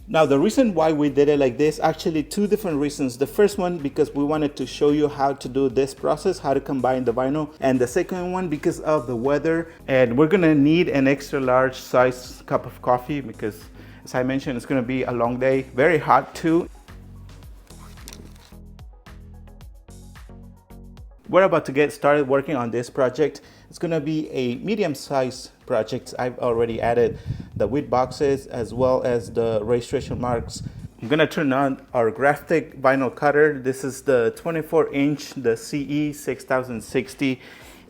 Now, the reason why we did it like this, actually two different reasons. The first one, because we wanted to show you how to do this process, how to combine the vinyl. And the second one, because of the weather. And we're gonna need an extra large size cup of coffee because, as I mentioned, it's gonna be a long day, very hot too. We're about to get started working on this project. It's gonna be a medium-sized project. I've already added the wheat boxes as well as the registration marks. I'm gonna turn on our graphic vinyl cutter. This is the 24-inch, the CE 6060,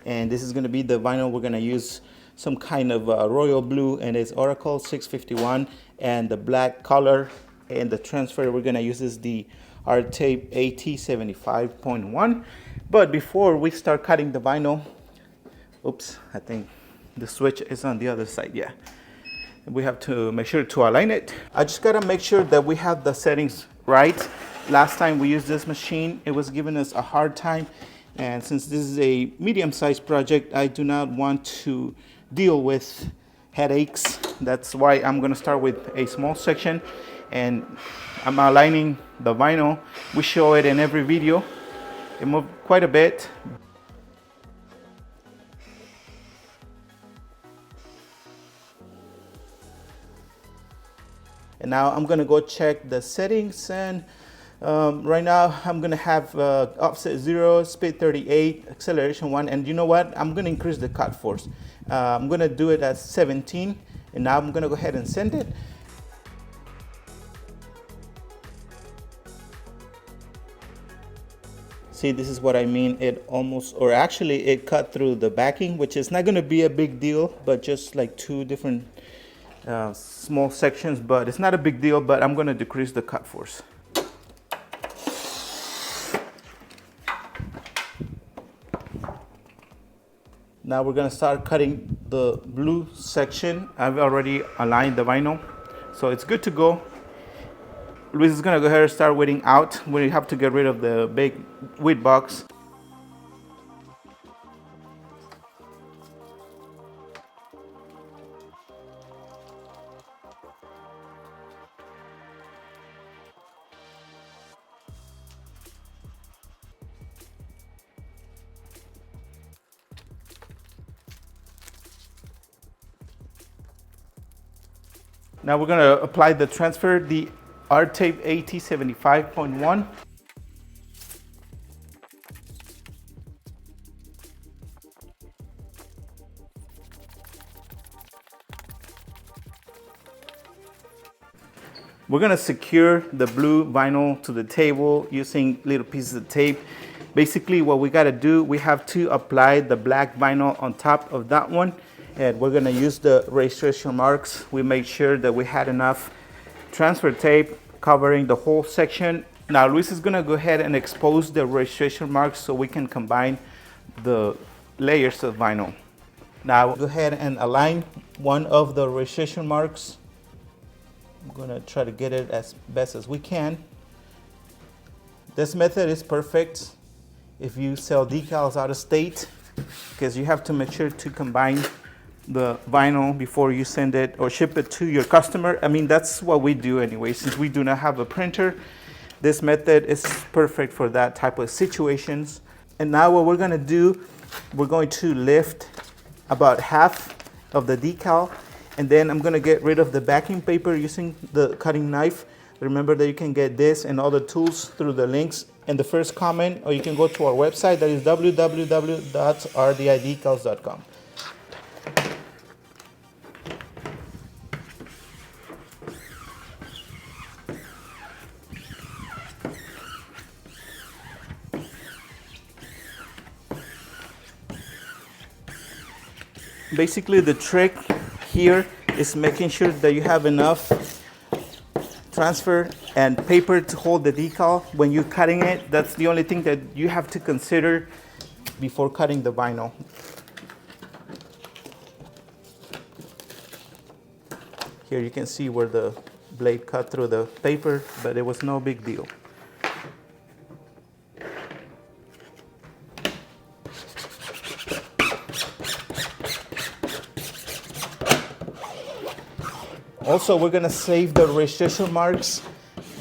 and this is gonna be the vinyl we're gonna use. Some kind of royal blue, and it's Oracle 651, and the black color and the transfer we're gonna use is the R-Tape AT75.1. But before we start cutting the vinyl, oops, I think the switch is on the other side, yeah. We have to make sure to align it. I just gotta make sure that we have the settings right. Last time we used this machine, it was giving us a hard time. And since this is a medium-sized project, I do not want to deal with headaches. That's why I'm gonna start with a small section, and I'm aligning the vinyl. We show it in every video. It moved quite a bit. And now I'm gonna go check the settings, and right now I'm gonna have offset 0, speed 38, acceleration 1, and you know what? I'm gonna increase the cut force. I'm gonna do it at 17, and now I'm gonna go ahead and send it. See, this is what I mean. It almost, or actually it cut through the backing, which is not gonna be a big deal, but just like two different small sections, but it's not a big deal, but I'm gonna decrease the cut force. Now we're gonna start cutting the blue section. I've already aligned the vinyl, so it's good to go. Luis is gonna go ahead and start weeding out. We have to get rid of the big weed box. Now we're gonna apply the transfer, the R-Tape AT75.1. We're gonna secure the blue vinyl to the table using little pieces of tape. Basically what we gotta do, we have to apply the black vinyl on top of that one, and we're gonna use the registration marks. We made sure that we had enough transfer tape covering the whole section. Now Luis is gonna go ahead and expose the registration marks so we can combine the layers of vinyl. Now go ahead and align one of the registration marks. I'm gonna try to get it as best as we can. This method is perfect if you sell decals out of state, because you have to make sure to combine the vinyl before you send it or ship it to your customer. I mean, that's what we do anyway. Since we do not have a printer, this method is perfect for that type of situations. And now what we're gonna do, we're going to lift about half of the decal, and then I'm gonna get rid of the backing paper using the cutting knife. Remember that you can get this and other tools through the links in the first comment, or you can go to our website, that is www.rdidecals.com. Basically the trick here is making sure that you have enough transfer and paper to hold the decal when you're cutting it. That's the only thing that you have to consider before cutting the vinyl. Here you can see where the blade cut through the paper, but it was no big deal. Also, we're gonna save the registration marks.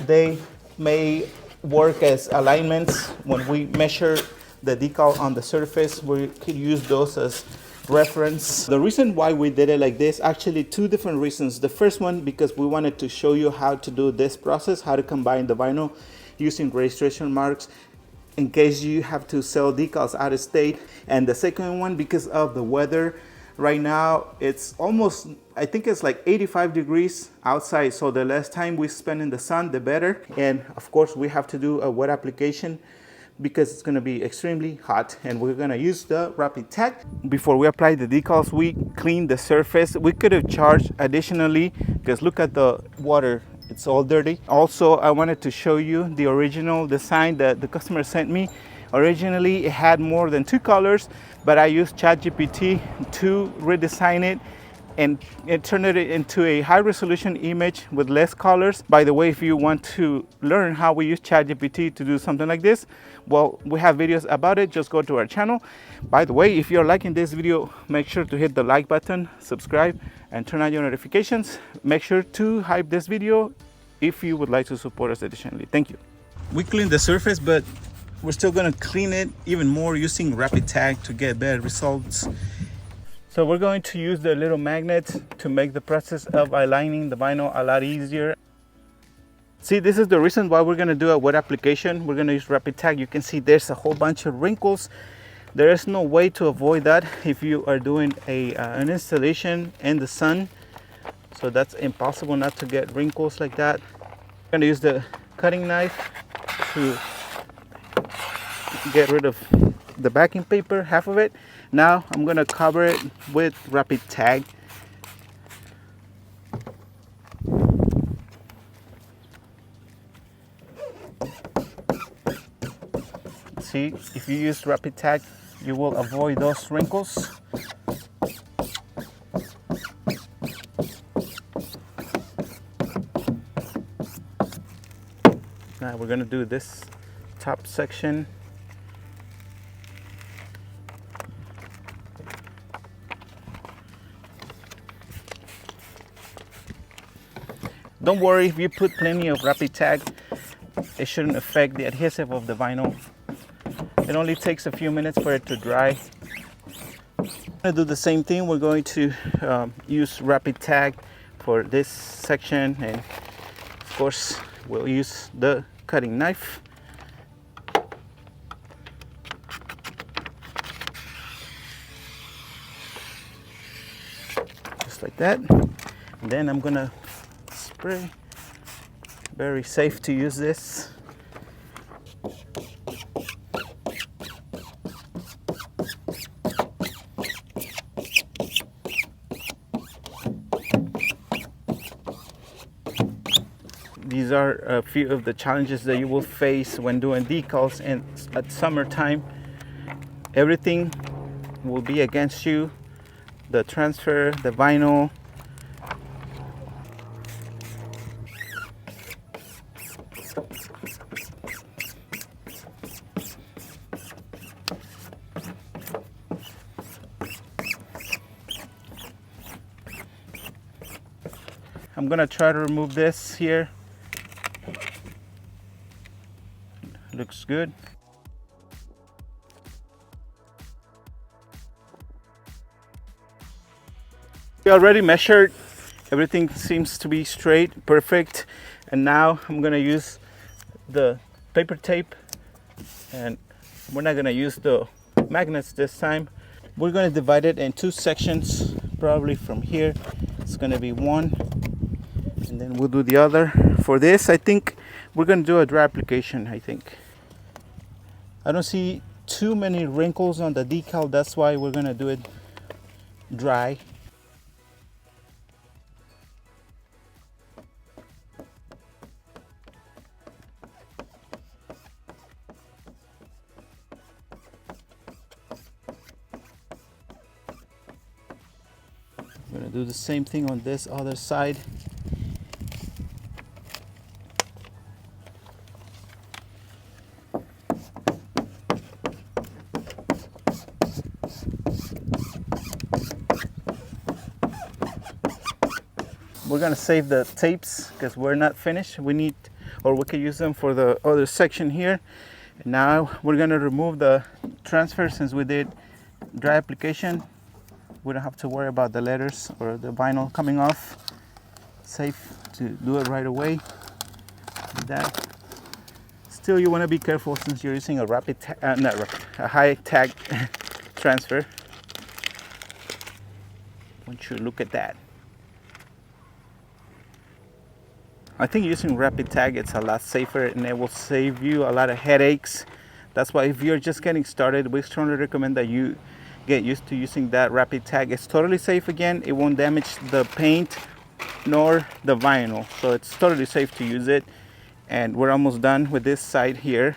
They may work as alignments when we measure the decal on the surface. We could use those as reference. The reason why we did it like this, actually two different reasons. The first one, because we wanted to show you how to do this process, how to combine the vinyl using registration marks in case you have to sell decals out of state. And the second one, because of the weather. Right now, it's almost, I think it's like 85 degrees outside. So the less time we spend in the sun, the better. And of course, we have to do a wet application because it's gonna be extremely hot. And we're gonna use the Rapid Tag. Before we apply the decals, we clean the surface. We could have charged additionally because look at the water. It's all dirty. Also, I wanted to show you the original design that the customer sent me. Originally, it had more than 2 colors, but I used ChatGPT to redesign it and it turned it into a high resolution image with less colors. By the way, if you want to learn how we use ChatGPT to do something like this, well, we have videos about it. Just go to our channel. By the way, if you're liking this video, make sure to hit the like button, subscribe, and turn on your notifications. Make sure to hype this video if you would like to support us additionally. Thank you. We cleaned the surface, but we're still gonna clean it even more using Rapid Tag to get better results. So we're going to use the little magnet to make the process of aligning the vinyl a lot easier. See, this is the reason why we're gonna do a wet application. We're gonna use Rapid Tag. You can see there's a whole bunch of wrinkles. There is no way to avoid that if you are doing an installation in the sun. So that's impossible not to get wrinkles like that. I'm gonna use the cutting knife to get rid of the backing paper, half of it. Now I'm gonna cover it with Rapid Tag. See, if you use Rapid Tag, you will avoid those wrinkles. Now we're gonna do this top section. Don't worry if you put plenty of Rapid Tag, it shouldn't affect the adhesive of the vinyl. It only takes a few minutes for it to dry. I'm gonna do the same thing. We're going to use Rapid Tag for this section, and of course we'll use the cutting knife. Just like that. And then I'm gonna spray. Very safe to use this. These are a few of the challenges that you will face when doing decals, and at summertime everything will be against you. The transfer, the vinyl. I'm gonna try to remove this here. Looks good. We already measured. Everything seems to be straight, perfect. And now I'm gonna use the paper tape, and we're not gonna use the magnets this time. We're gonna divide it in 2 sections, probably from here. It's gonna be one, and then we'll do the other. For this, I think we're gonna do a dry application, I think. I don't see too many wrinkles on the decal, that's why we're gonna do it dry. I'm gonna do the same thing on this other side. we're gonna save the tapes because we're not finished. We need, or we could use them for the other section here. And now we're gonna remove the transfer. Since we did dry application, we don't have to worry about the letters or the vinyl coming off. Safe to do it right away. Like that. Still, you want to be careful since you're using a a high tag transfer. Want you to look at that. I think using rapid tag, it's a lot safer and it will save you a lot of headaches. That's why if you're just getting started, we strongly recommend that you get used to using that rapid tag. It's totally safe. Again, it won't damage the paint nor the vinyl, so it's totally safe to use it. And we're almost done with this side here.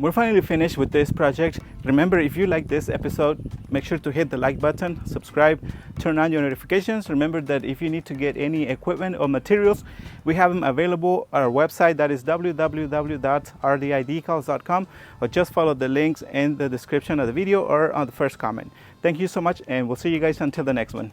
We're finally finished with this project. Remember, if you like this episode, make sure to hit the like button, subscribe, turn on your notifications. Remember that if you need to get any equipment or materials, we have them available at our website. That is www.rdidecals.com, or just follow the links in the description of the video or on the first comment. Thank you so much, and we'll see you guys until the next one.